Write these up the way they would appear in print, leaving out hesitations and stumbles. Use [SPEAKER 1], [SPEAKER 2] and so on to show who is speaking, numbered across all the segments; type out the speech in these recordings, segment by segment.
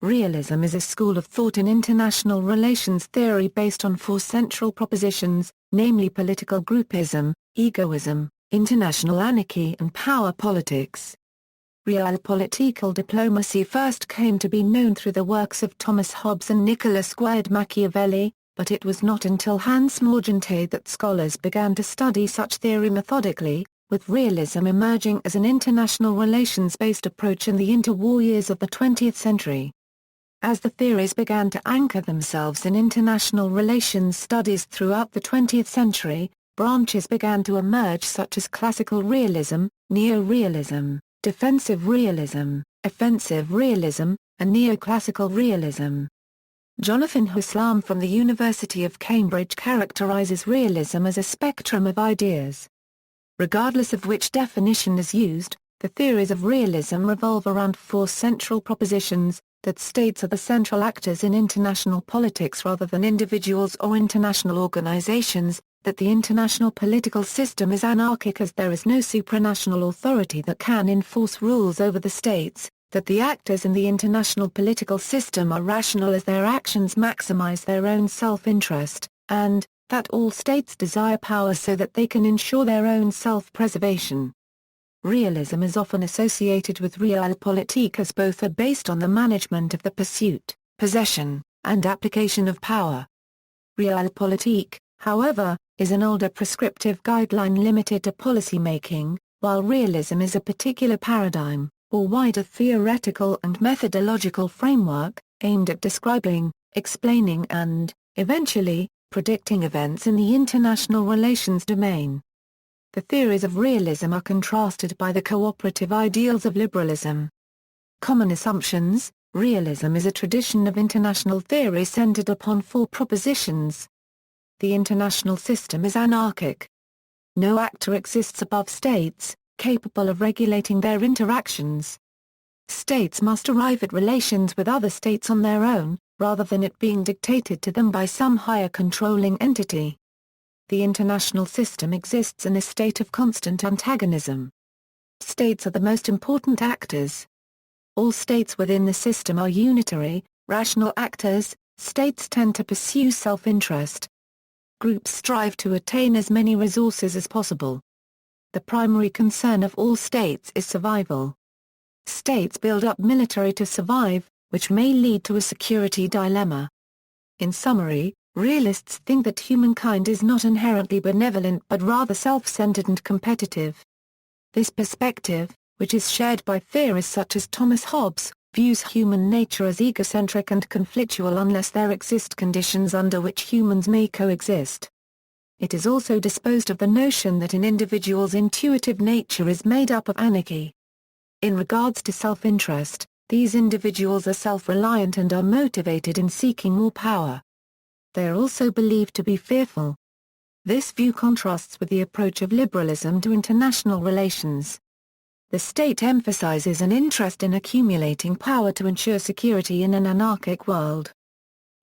[SPEAKER 1] Realism is a school of thought in international relations theory based on four central propositions, namely political groupism, egoism, international anarchy and power politics. Realpolitikal diplomacy first came to be known through the works of Thomas Hobbes and Niccolò Machiavelli, but it was not until Hans Morgenthau that scholars began to study such theory methodically, with realism emerging as an international relations-based approach in the interwar years of the 20th century. As the theories began to anchor themselves in international relations studies throughout the 20th century, branches began to emerge such as classical realism, neorealism, defensive realism, offensive realism, and neoclassical realism. Jonathan Haslam from the University of Cambridge characterizes realism as a spectrum of ideas. Regardless of which definition is used, the theories of realism revolve around four central propositions: that states are the central actors in international politics rather than individuals or international organizations, that the international political system is anarchic as there is no supranational authority that can enforce rules over the states, that the actors in the international political system are rational as their actions maximize their own self-interest, and that all states desire power so that they can ensure their own self-preservation. Realism is often associated with realpolitik as both are based on the management of the pursuit, possession, and application of power. Realpolitik, however, is an older prescriptive guideline limited to policy-making, while realism is a particular paradigm, or wider theoretical and methodological framework, aimed at describing, explaining and, eventually, predicting events in the international relations domain. The theories of realism are contrasted by the cooperative ideals of liberalism. Common assumptions: realism is a tradition of international theory centered upon four propositions. The international system is anarchic. No actor exists above states, capable of regulating their interactions. States must arrive at relations with other states on their own, rather than it being dictated to them by some higher controlling entity. The international system exists in a state of constant antagonism. States are the most important actors. All states within the system are unitary, rational actors. States tend to pursue self-interest. Groups strive to attain as many resources as possible. The primary concern of all states is survival. States build up military to survive, which may lead to a security dilemma. In summary, realists think that humankind is not inherently benevolent but rather self-centered and competitive. This perspective, which is shared by theorists such as Thomas Hobbes, views human nature as egocentric and conflictual unless there exist conditions under which humans may coexist. It is also disposed of the notion that an individual's intuitive nature is made up of anarchy. In regards to self-interest, these individuals are self-reliant and are motivated in seeking more power. They are also believed to be fearful. This view contrasts with the approach of liberalism to international relations. The state emphasizes an interest in accumulating power to ensure security in an anarchic world.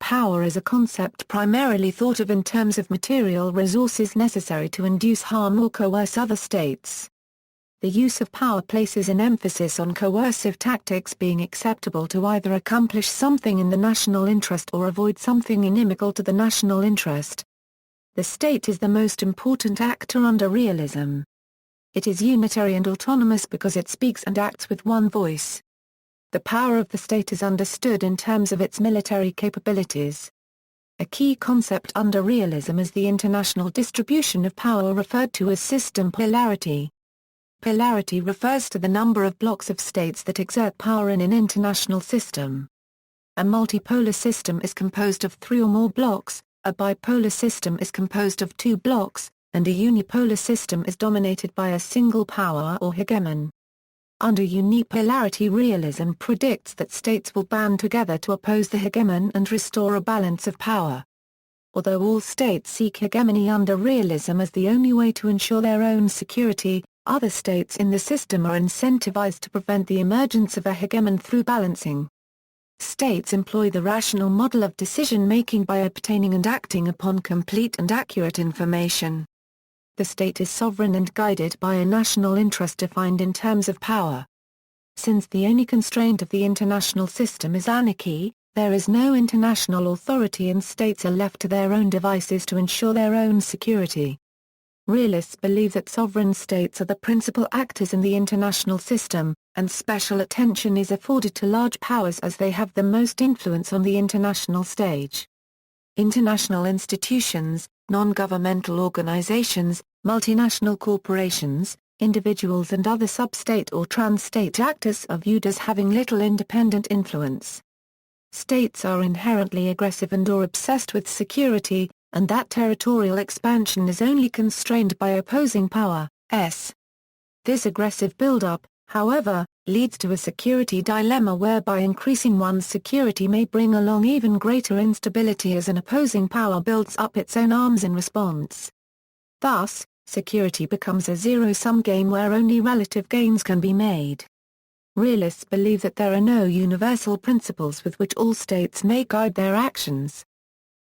[SPEAKER 1] Power is a concept primarily thought of in terms of material resources necessary to induce harm or coerce other states. The use of power places an emphasis on coercive tactics being acceptable to either accomplish something in the national interest or avoid something inimical to the national interest. The state is the most important actor under realism. It is unitary and autonomous because it speaks and acts with one voice. The power of the state is understood in terms of its military capabilities. A key concept under realism is the international distribution of power referred to as system polarity. Polarity refers to the number of blocks of states that exert power in an international system. A multipolar system is composed of three or more blocks, a bipolar system is composed of two blocks, and a unipolar system is dominated by a single power or hegemon. Under unipolarity, realism predicts that states will band together to oppose the hegemon and restore a balance of power. Although all states seek hegemony under realism as the only way to ensure their own security, other states in the system are incentivized to prevent the emergence of a hegemon through balancing. States employ the rational model of decision-making by obtaining and acting upon complete and accurate information. The state is sovereign and guided by a national interest defined in terms of power. Since the only constraint of the international system is anarchy, there is no international authority and states are left to their own devices to ensure their own security. Realists believe that sovereign states are the principal actors in the international system, and special attention is afforded to large powers as they have the most influence on the international stage. International institutions, non-governmental organizations, multinational corporations, individuals and other sub-state or trans-state actors are viewed as having little independent influence. States are inherently aggressive and or obsessed with security, and that territorial expansion is only constrained by opposing power. This aggressive build-up, however, leads to a security dilemma whereby increasing one's security may bring along even greater instability as an opposing power builds up its own arms in response. Thus, security becomes a zero-sum game where only relative gains can be made. Realists believe that there are no universal principles with which all states may guide their actions.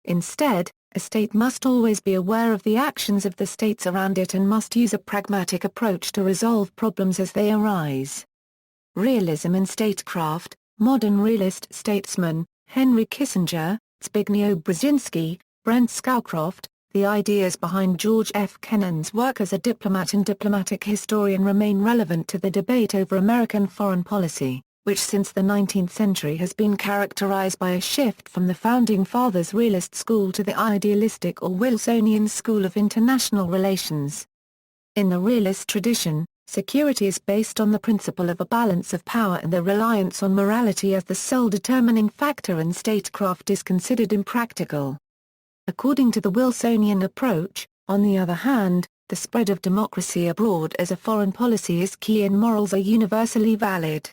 [SPEAKER 1] Instead, a state must always be aware of the actions of the states around it and must use a pragmatic approach to resolve problems as they arise. Realism in Statecraft, modern realist statesmen, Henry Kissinger, Zbigniew Brzezinski, Brent Scowcroft, the ideas behind George F. Kennan's work as a diplomat and diplomatic historian remain relevant to the debate over American foreign policy, which since the 19th century has been characterized by a shift from the Founding Fathers' realist school to the idealistic or Wilsonian school of international relations. In the realist tradition, security is based on the principle of a balance of power and the reliance on morality as the sole determining factor in statecraft is considered impractical. According to the Wilsonian approach, on the other hand, the spread of democracy abroad as a foreign policy is key and morals are universally valid.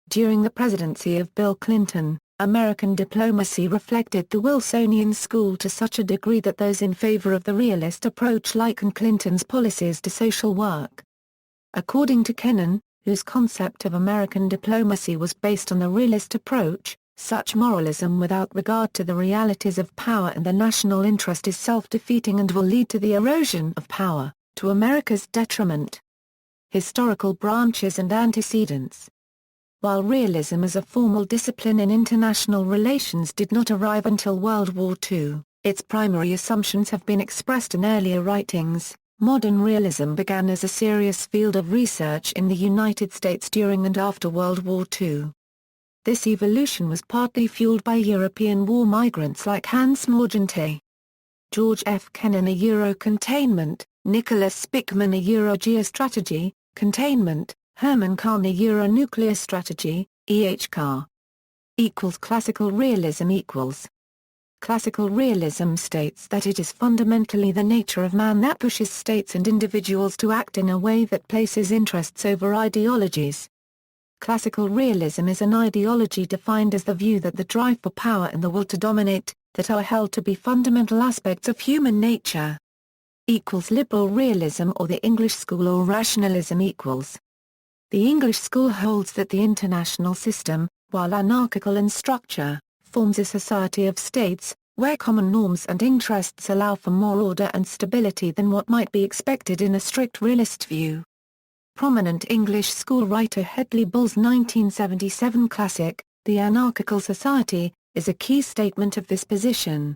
[SPEAKER 1] During the presidency of Bill Clinton, American diplomacy reflected the Wilsonian school to such a degree that those in favor of the realist approach likened Clinton's policies to social work. According to Kennan, whose concept of American diplomacy was based on the realist approach, such moralism without regard to the realities of power and the national interest is self-defeating and will lead to the erosion of power, to America's detriment. Historical branches and antecedents. While realism as a formal discipline in international relations did not arrive until World War II, its primary assumptions have been expressed in earlier writings. Modern realism began as a serious field of research in the United States during and after World War II. This evolution was partly fueled by European war migrants like Hans Morgenthau, George F. Kennan Euro-containment, Nicholas Spickman Euro-geostrategy, containment, Herman Kahn Euro-nuclear strategy, E.H. Carr. Classical realism equals. Classical realism states that it is fundamentally the nature of man that pushes states and individuals to act in a way that places interests over ideologies. Classical realism is an ideology defined as the view that the drive for power and the will to dominate, that are held to be fundamental aspects of human nature. Liberal realism or the English school or rationalism equals. The English school holds that the international system, while anarchical in structure, forms a society of states, where common norms and interests allow for more order and stability than what might be expected in a strict realist view. Prominent English school writer Hedley Bull's 1977 classic, The Anarchical Society, is a key statement of this position.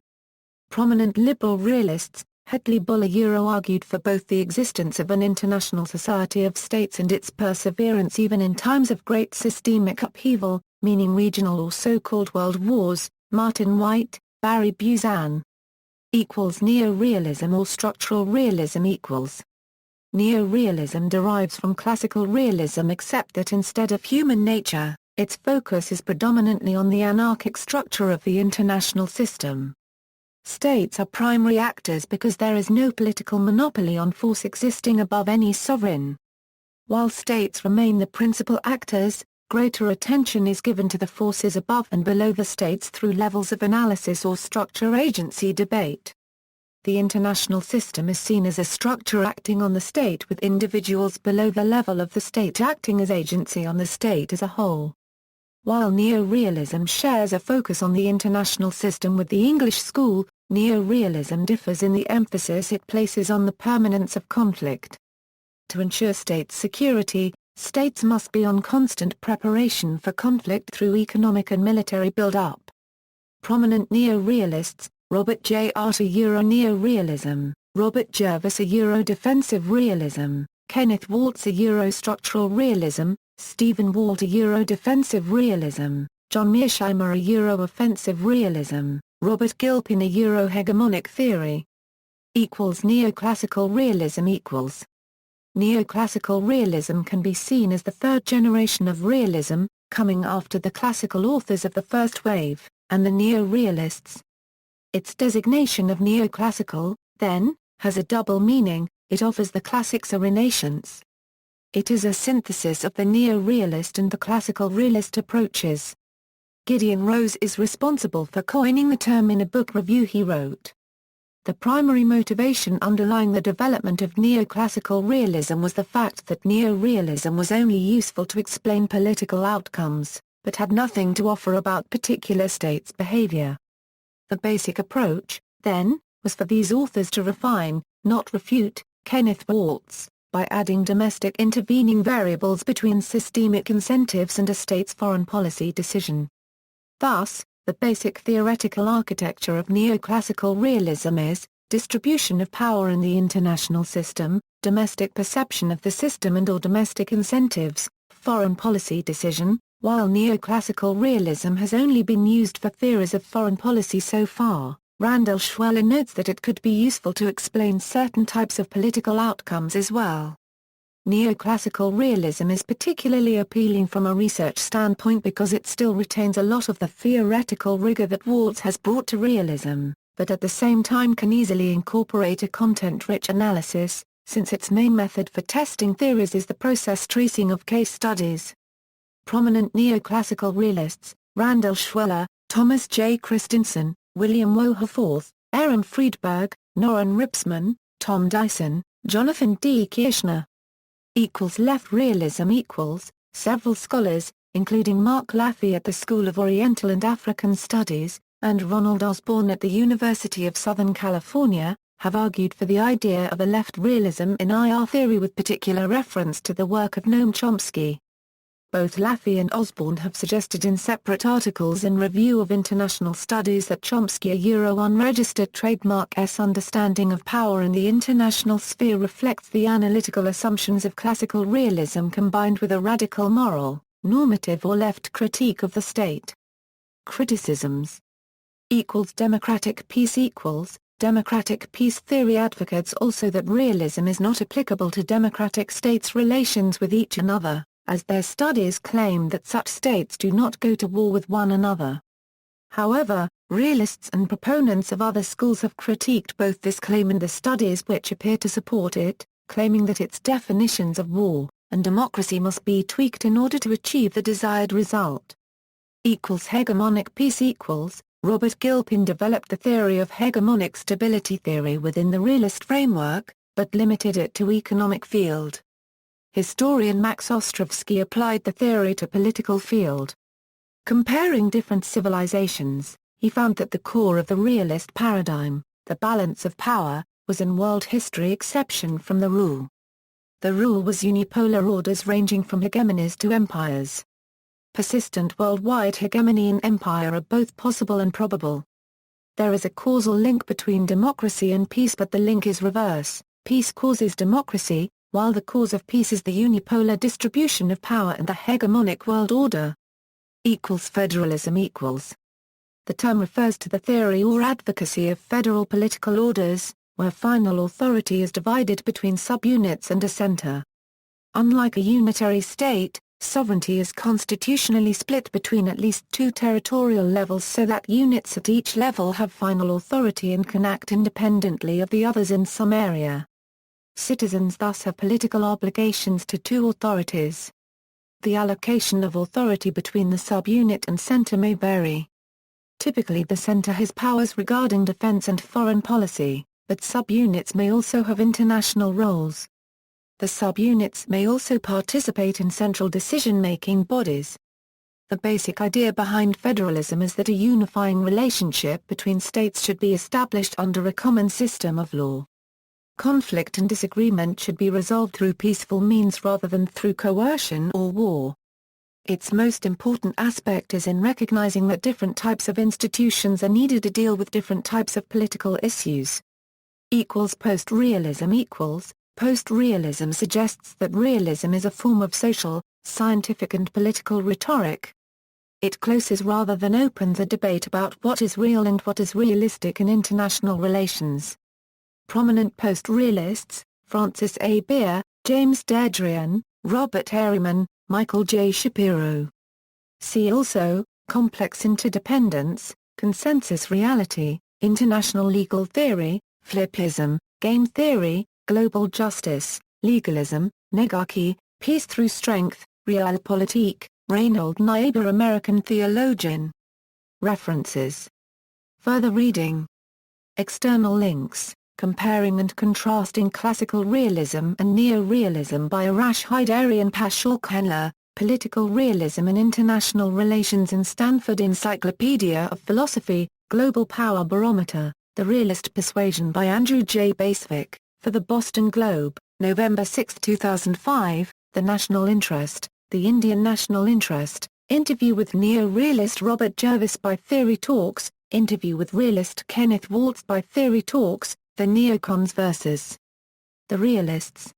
[SPEAKER 1] Prominent liberal realists, Hedley Bull argued for both the existence of an international society of states and its perseverance even in times of great systemic upheaval, meaning regional or so-called world wars. Martin White, Barry Buzan. Neorealism or structural realism equals. Neorealism derives from classical realism except that instead of human nature, its focus is predominantly on the anarchic structure of the international system. States are primary actors because there is no political monopoly on force existing above any sovereign. While states remain the principal actors, greater attention is given to the forces above and below the states through levels of analysis or structure agency debate. The international system is seen as a structure acting on the state with individuals below the level of the state acting as agency on the state as a whole. While neorealism shares a focus on the international system with the English school, neorealism differs in the emphasis it places on the permanence of conflict. To ensure state security, states must be on constant preparation for conflict through economic and military build-up. Prominent neo-realists, Robert J. Arter Euro-Neorealism, Robert Jervis Euro-Defensive Realism, Kenneth Waltz Euro-Structural Realism, Stephen Walter Euro-Defensive Realism, John Mearsheimer Euro-Offensive Realism, Robert Gilpin Euro-Hegemonic Theory. Neoclassical Realism equals. Neoclassical realism can be seen as the third generation of realism, coming after the classical authors of the first wave, and the neo-realists. Its designation of neoclassical, then, has a double meaning. It offers the classics a renaissance. It is a synthesis of the neo-realist and the classical realist approaches. Gideon Rose is responsible for coining the term in a book review he wrote. The primary motivation underlying the development of neoclassical realism was the fact that neorealism was only useful to explain political outcomes, but had nothing to offer about particular states' behavior. The basic approach, then, was for these authors to refine, not refute, Kenneth Waltz, by adding domestic intervening variables between systemic incentives and a state's foreign policy decision. Thus, the basic theoretical architecture of neoclassical realism is, distribution of power in the international system, domestic perception of the system and/or domestic incentives, foreign policy decision, while neoclassical realism has only been used for theories of foreign policy so far. Randall Schweller notes that it could be useful to explain certain types of political outcomes as well. Neoclassical realism is particularly appealing from a research standpoint because it still retains a lot of the theoretical rigor that Waltz has brought to realism, but at the same time can easily incorporate a content-rich analysis, since its main method for testing theories is the process tracing of case studies. Prominent neoclassical realists, Randall Schweller, Thomas J. Christensen, William Wohlforth, Aaron Friedberg, Norrin Ripsman, Tom Dyson, Jonathan D. Kirshner. Left realism equals. Several scholars, including Mark Laffey at the School of Oriental and African Studies, and Ronald Osborne at the University of Southern California, have argued for the idea of a left realism in IR theory with particular reference to the work of Noam Chomsky. Both Laffey and Osborne have suggested in separate articles in Review of International Studies that Chomsky unregistered trademark's understanding of power in the international sphere reflects the analytical assumptions of classical realism combined with a radical moral, normative or left critique of the state. Criticisms. Democratic peace equals. Democratic peace theory advocates also that realism is not applicable to democratic states' relations with each another, as their studies claim that such states do not go to war with one another. However, realists and proponents of other schools have critiqued both this claim and the studies which appear to support it, claiming that its definitions of war and democracy must be tweaked in order to achieve the desired result. Hegemonic peace equals. Robert Gilpin developed the theory of hegemonic stability theory within the realist framework, but limited it to economic field. Historian Max Ostrovsky applied the theory to political field. Comparing different civilizations, he found that the core of the realist paradigm, the balance of power, was in world history exception from the rule. The rule was unipolar orders ranging from hegemonies to empires. Persistent worldwide hegemony and empire are both possible and probable. There is a causal link between democracy and peace, but the link is reverse. Peace causes democracy, while the cause of peace is the unipolar distribution of power and the hegemonic world order. Federalism equals. The term refers to the theory or advocacy of federal political orders, where final authority is divided between subunits and a center. Unlike a unitary state, sovereignty is constitutionally split between at least two territorial levels so that units at each level have final authority and can act independently of the others in some area. Citizens thus have political obligations to two authorities. The allocation of authority between the subunit and center may vary. Typically the center has powers regarding defense and foreign policy, but subunits may also have international roles. The subunits may also participate in central decision-making bodies. The basic idea behind federalism is that a unifying relationship between states should be established under a common system of law. conflict and disagreement should be resolved through peaceful means rather than through coercion or war. Its most important aspect is in recognizing that different types of institutions are needed to deal with different types of political issues. Post-realism Post-realism suggests that realism is a form of social, scientific and political rhetoric. It closes rather than opens a debate about what is real and what is realistic in international relations. Prominent post-realists, Francis A. Beer, James Dadrian, Robert Harriman, Michael J. Shapiro. See also, complex interdependence, consensus reality, international legal theory, flippism, game theory, global justice, legalism, negarchy, peace through strength, Realpolitik, Reinhold Niebuhr, American theologian. References. Further reading. External links, Comparing and Contrasting Classical Realism and Neorealism by Arash Haidari and Pashal Khanla, Political Realism and International Relations in Stanford Encyclopedia of Philosophy, Global Power Barometer, The Realist Persuasion by Andrew J. Basvick, for the Boston Globe, November 6, 2005, The National Interest, The Indian National Interest, Interview with neo-realist Robert Jervis by Theory Talks, Interview with realist Kenneth Waltz by Theory Talks, The Neocons vs. the Realists,